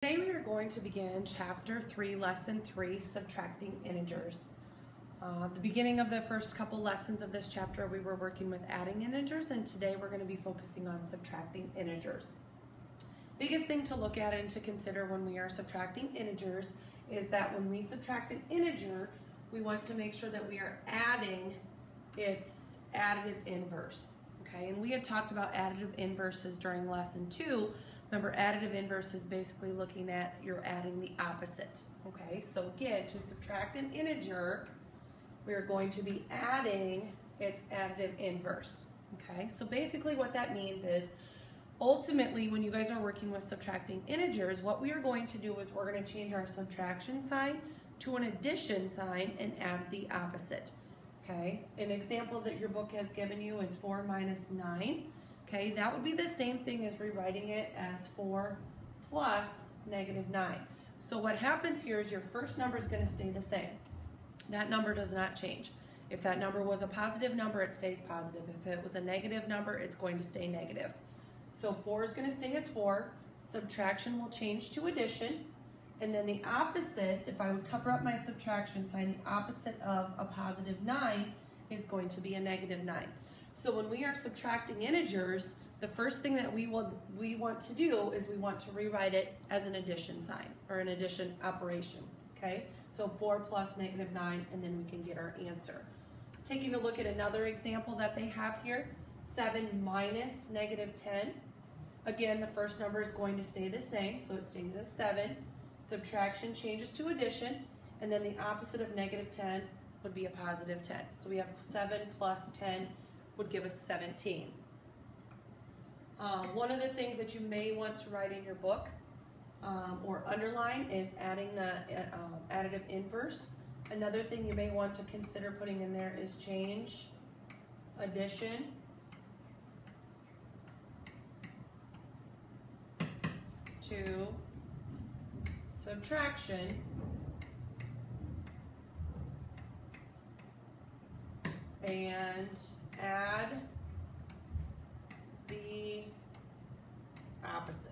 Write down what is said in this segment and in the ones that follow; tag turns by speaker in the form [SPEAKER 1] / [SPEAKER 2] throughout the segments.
[SPEAKER 1] Today we are going to begin Chapter 3, Lesson 3, Subtracting Integers. The beginning of the first couple lessons of this chapter we were working with adding integers, and today we're going to be focusing on subtracting integers. Biggest thing to look at and to consider when we are subtracting integers is that when we subtract an integer, we want to make sure that we are adding its additive inverse. Okay, and we had talked about additive inverses during Lesson 2. Remember, additive inverse is basically looking at you're adding the opposite. Okay, so again, to subtract an integer, we're going to be adding its additive inverse. Okay, so basically what that means is, ultimately, when you guys are working with subtracting integers, what we are going to do is we're going to change our subtraction sign to an addition sign and add the opposite. Okay, an example that your book has given you is 4 minus 9. Okay, that would be the same thing as rewriting it as 4 plus negative 9. So what happens here is your first number is going to stay the same. That number does not change. If that number was a positive number, it stays positive. If it was a negative number, it's going to stay negative. So 4 is going to stay as 4. Subtraction will change to addition. And then the opposite, if I would cover up my subtraction sign, the opposite of a positive 9 is going to be a negative 9. So when we are subtracting integers, the first thing that we want to do is we want to rewrite it as an addition sign or an addition operation. Okay, so 4 plus negative 9, and then we can get our answer. Taking a look at another example that they have here, 7 minus negative 10. Again, the first number is going to stay the same, so it stays as 7. Subtraction changes to addition, and then the opposite of negative 10 would be a positive 10. So we have 7 plus 10 would give us 17. One of the things that you may want to write in your book or underline is adding the additive inverse. Another thing you may want to consider putting in there is change addition to subtraction and add the opposite.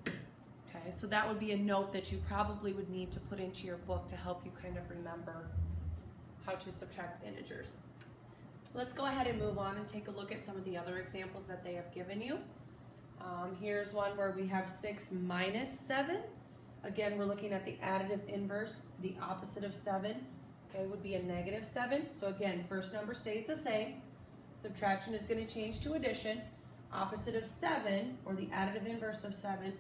[SPEAKER 1] Okay, so that would be a note that you probably would need to put into your book to help you kind of remember how to subtract integers. Let's go ahead and move on and take a look at some of the other examples that they have given you. Here's one where we have 6 minus 7. Again, we're looking at the additive inverse. The opposite of 7, okay, would be a negative 7. So again, first number stays the same. Subtraction is going to change to addition. Opposite of 7, or the additive inverse of 7,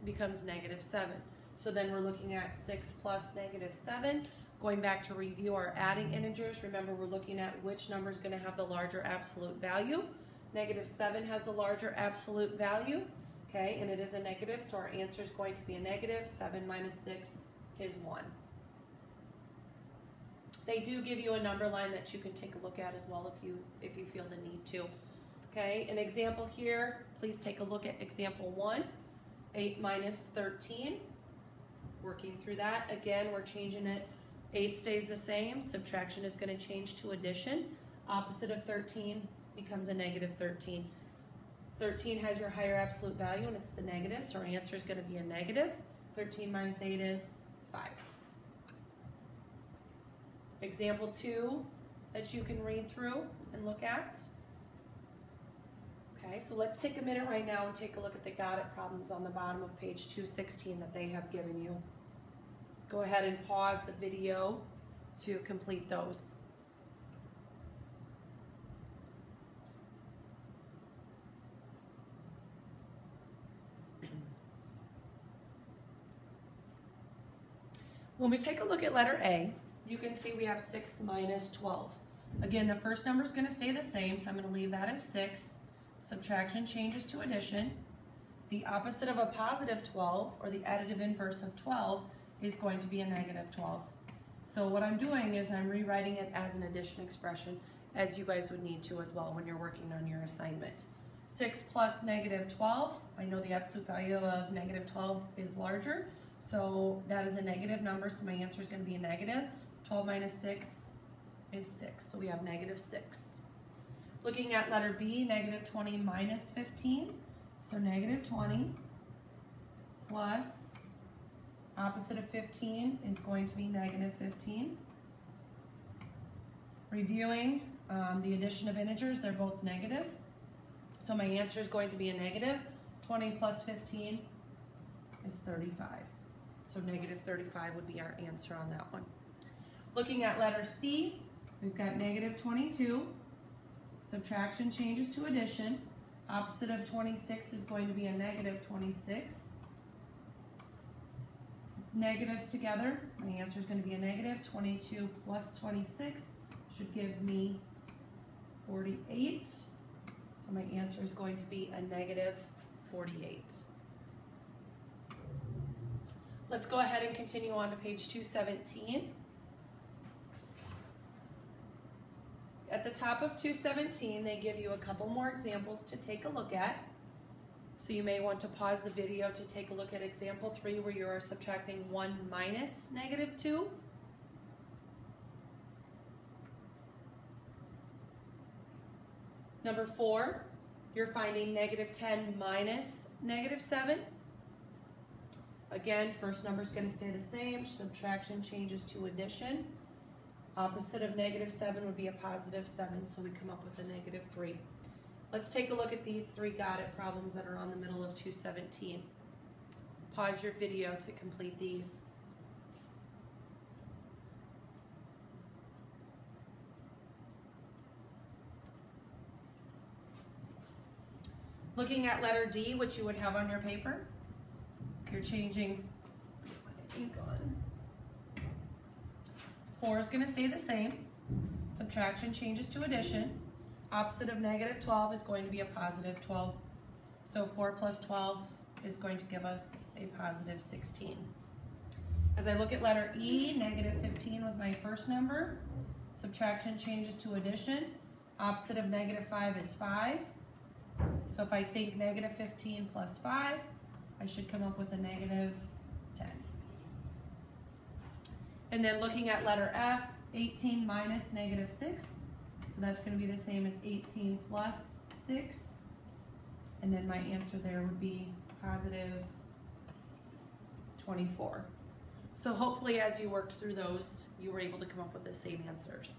[SPEAKER 1] becomes negative 7. So then we're looking at 6 plus negative 7. Going back to review our adding integers, remember we're looking at which number is going to have the larger absolute value. Negative 7 has a larger absolute value, okay, and it is a negative, so our answer is going to be a negative. 7 minus 6 is 1. They do give you a number line that you can take a look at as well if you feel the need to. Okay, an example here, please take a look at example 1, 8 minus 13. Working through that, again, we're changing it. 8 stays the same, subtraction is going to change to addition. Opposite of 13 becomes a negative 13. 13 has your higher absolute value and it's the negative, so our answer is going to be a negative. 13 minus 8 is 5. Example 2 that you can read through and look at. Okay, so let's take a minute right now and take a look at the got it problems on the bottom of page 216 that they have given you. Go ahead and pause the video to complete those. When we take a look at letter A, you can see we have 6 minus 12. Again, the first number is going to stay the same, so I'm going to leave that as 6. Subtraction changes to addition. The opposite of a positive 12, or the additive inverse of 12, is going to be a negative 12. So what I'm doing is I'm rewriting it as an addition expression, as you guys would need to as well when you're working on your assignment. 6 plus negative 12, I know the absolute value of negative 12 is larger, so that is a negative number, so my answer is going to be a negative. 12 minus 6 is 6, so we have negative 6. Looking at letter B, negative 20 minus 15. So negative 20 plus opposite of 15 is going to be negative 15. Reviewing the addition of integers, they're both negatives. So my answer is going to be a negative. 20 plus 15 is 35. So negative 35 would be our answer on that one. Looking at letter C, we've got negative 22. Subtraction changes to addition. Opposite of 26 is going to be a negative 26. Negatives together, my answer is going to be a negative. 22 plus 26 should give me 48. So my answer is going to be a negative 48. Let's go ahead and continue on to page 217. At the top of 217, they give you a couple more examples to take a look at. So you may want to pause the video to take a look at example 3 where you are subtracting 1 minus negative 2. Number 4, you're finding negative 10 minus negative 7. Again, first number is going to stay the same. Subtraction changes to addition. Opposite of negative 7 would be a positive 7, so we come up with a negative 3. Let's take a look at these 3 got it problems that are on the middle of 217. Pause your video to complete these. Looking at letter D, which you would have on your paper, you're changing ink on. 4 is going to stay the same. Subtraction changes to addition. Opposite of negative 12 is going to be a positive 12. So 4 plus 12 is going to give us a positive 16. As I look at letter E, negative 15 was my first number. Subtraction changes to addition. Opposite of negative 5 is 5. So if I think negative 15 plus 5, I should come up with a negative 10. And then looking at letter F, 18 minus negative 6. So that's going to be the same as 18 plus 6. And then my answer there would be positive 24. So hopefully as you worked through those, you were able to come up with the same answers.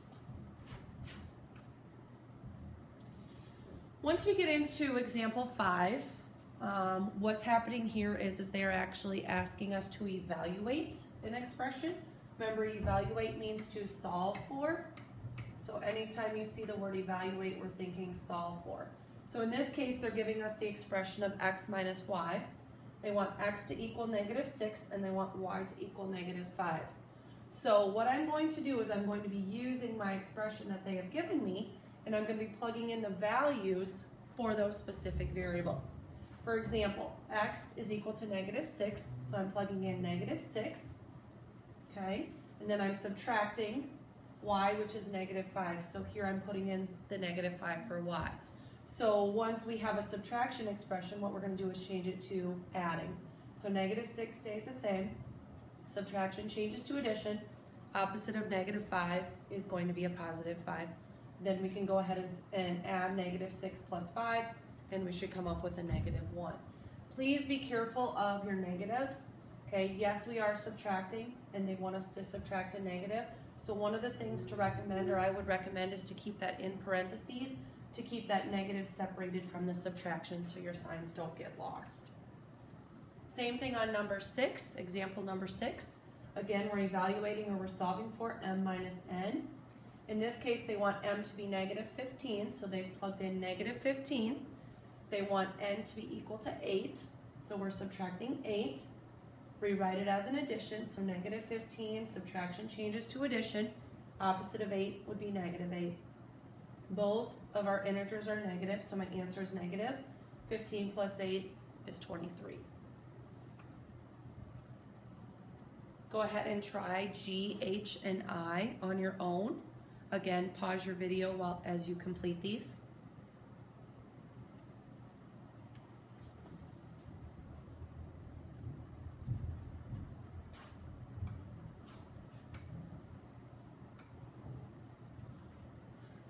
[SPEAKER 1] Once we get into example 5, what's happening here is they're actually asking us to evaluate an expression. Remember, evaluate means to solve for. So anytime you see the word evaluate, we're thinking solve for. So in this case, they're giving us the expression of x minus y. They want x to equal negative 6, and they want y to equal negative 5. So what I'm going to do is I'm going to be using my expression that they have given me, and I'm going to be plugging in the values for those specific variables. For example, x is equal to negative 6, so I'm plugging in negative 6, okay? And then I'm subtracting y, which is negative 5. So here I'm putting in the negative 5 for y. So once we have a subtraction expression, what we're going to do is change it to adding. So negative 6 stays the same. Subtraction changes to addition. Opposite of negative 5 is going to be a positive 5. Then we can go ahead and add negative 6 plus 5, and we should come up with a negative 1. Please be careful of your negatives. Okay, yes, we are subtracting, and they want us to subtract a negative. So one of the things to recommend, or I would recommend, is to keep that in parentheses, to keep that negative separated from the subtraction so your signs don't get lost. Same thing on number 6, example number 6. Again, we're evaluating or we're solving for m minus n. In this case, they want m to be negative 15, so they've plugged in negative 15. They want n to be equal to 8, so we're subtracting 8. Rewrite it as an addition, so negative 15, subtraction changes to addition. Opposite of 8 would be negative 8. Both of our integers are negative, so my answer is negative. 15 plus 8 is 23. Go ahead and try G, H, and I on your own. Again, pause your video as you complete these.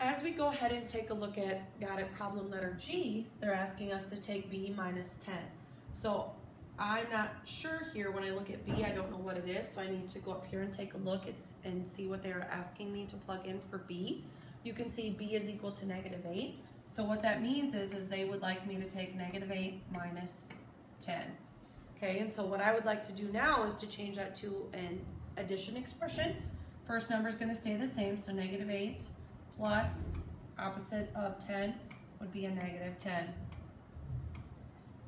[SPEAKER 1] As we go ahead and take a look at got it problem letter G, they're asking us to take B minus 10. So I'm not sure here when I look at B, I don't know what it is, so I need to go up here and take a look and see what they're asking me to plug in for B. You can see B is equal to -8. So what that means is they would like me to take -8 minus 10. Okay, and so what I would like to do now is to change that to an addition expression. First number is going to stay the same, so -8 plus opposite of 10 would be a -10.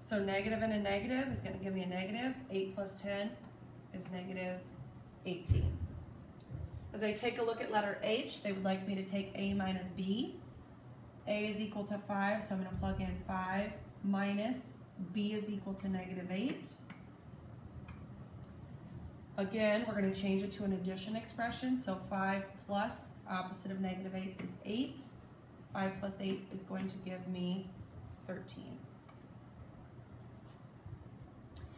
[SPEAKER 1] So negative and a negative is going to give me a negative. 8 plus 10 is -18. As I take a look at letter H, they would like me to take A minus B. A is equal to 5, so I'm going to plug in 5 minus B is equal to -8. Again, we're going to change it to an addition expression, so 5 plus opposite of -8 is 8. 5 plus 8 is going to give me 13.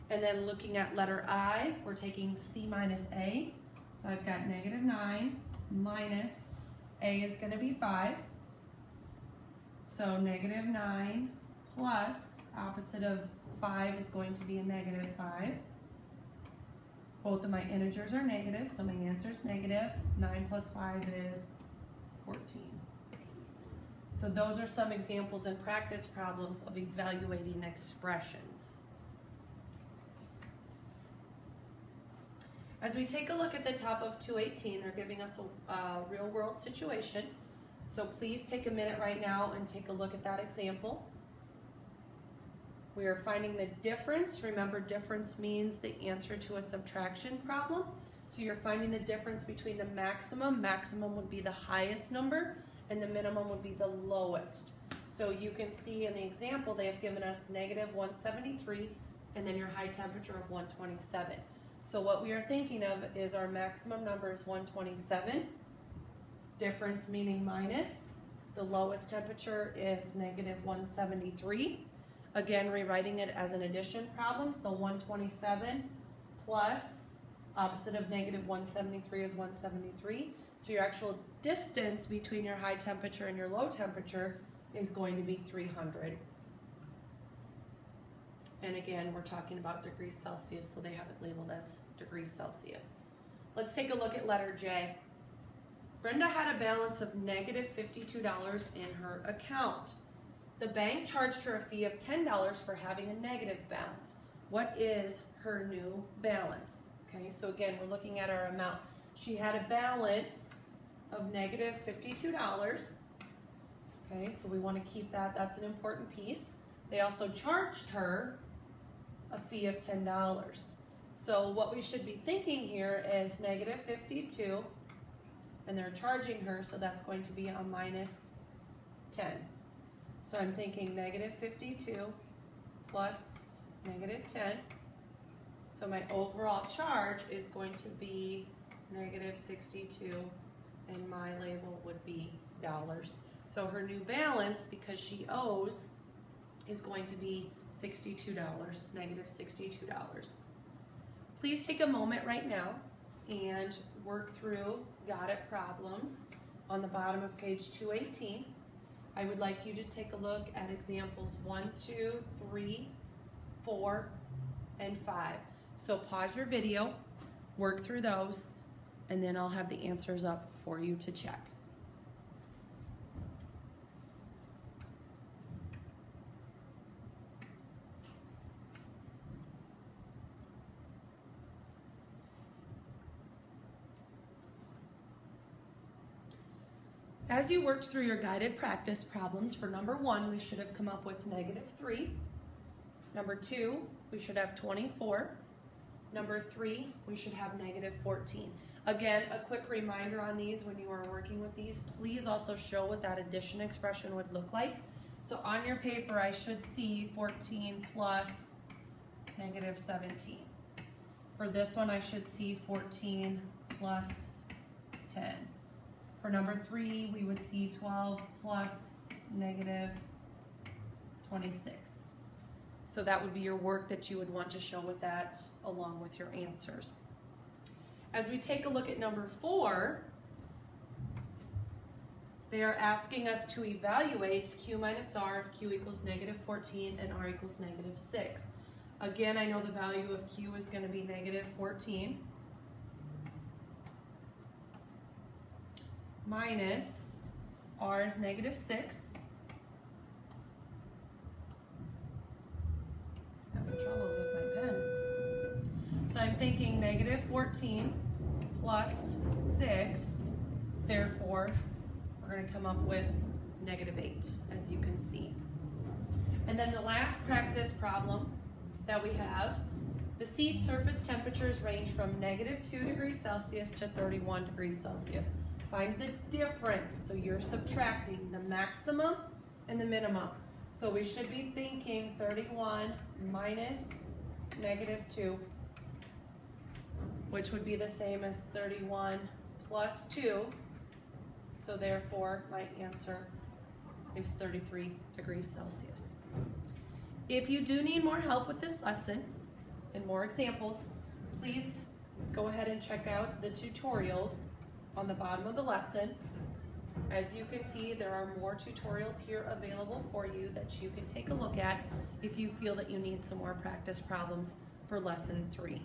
[SPEAKER 1] And then looking at letter I, we're taking C minus A. So I've got -9 minus A is going to be 5. So -9 plus opposite of 5 is going to be a -5. Both of my integers are negative, so my answer is negative. 9 plus 5 is 14. So those are some examples in practice problems of evaluating expressions. As we take a look at the top of 218, they're giving us a real world situation. So please take a minute right now and take a look at that example. We are finding the difference. Remember, difference means the answer to a subtraction problem. So you're finding the difference between the maximum. Maximum would be the highest number, and the minimum would be the lowest. So you can see in the example, they have given us -173, and then your high temperature of 127. So what we are thinking of is our maximum number is 127, difference meaning minus. The lowest temperature is -173. Again, rewriting it as an addition problem, so 127 plus opposite of -173 is 173. So your actual distance between your high temperature and your low temperature is going to be 300. And again, we're talking about degrees Celsius, so they have it labeled as degrees Celsius. Let's take a look at letter J. Brenda had a balance of -$52 in her account. The bank charged her a fee of $10 for having a negative balance. What is her new balance? Okay, so again, we're looking at our amount. She had a balance of -$52. Okay, so we want to keep that. That's an important piece. They also charged her a fee of $10. So what we should be thinking here is -52, and they're charging her, so that's going to be a -10. So I'm thinking -52 plus -10. So my overall charge is going to be -62, and my label would be dollars. So her new balance, because she owes, is going to be $62, -$62. Please take a moment right now and work through got it problems on the bottom of page 218. I would like you to take a look at examples 1, 2, 3, 4, and 5. So pause your video, work through those, and then I'll have the answers up for you to check. As you worked through your guided practice problems, for number 1, we should have come up with -3. Number 2, we should have 24. Number 3, we should have -14. Again, a quick reminder on these when you are working with these, please also show what that addition expression would look like. So on your paper, I should see 14 plus -17. For this one, I should see 14 plus 10. For number 3, we would see 12 plus -26. So that would be your work that you would want to show with that along with your answers. As we take a look at number 4, They are asking us to evaluate Q minus R if Q equals negative 14 and R equals negative 6. Again, I know the value of Q is going to be negative 14 minus R is negative 6. Having troubles with my pen. So I'm thinking negative 14 plus 6, therefore we're going to come up with negative 8, as you can see. And then the last practice problem that we have, the seed surface temperatures range from negative 2 degrees Celsius to 31 degrees Celsius. Find the difference, so you're subtracting the maximum and the minimum. So we should be thinking 31 minus negative 2, which would be the same as 31 plus 2. So therefore, my answer is 33 degrees Celsius. If you do need more help with this lesson and more examples, please go ahead and check out the tutorials on the bottom of the lesson. As you can see, there are more tutorials here available for you that you can take a look at if you feel that you need some more practice problems for lesson 3.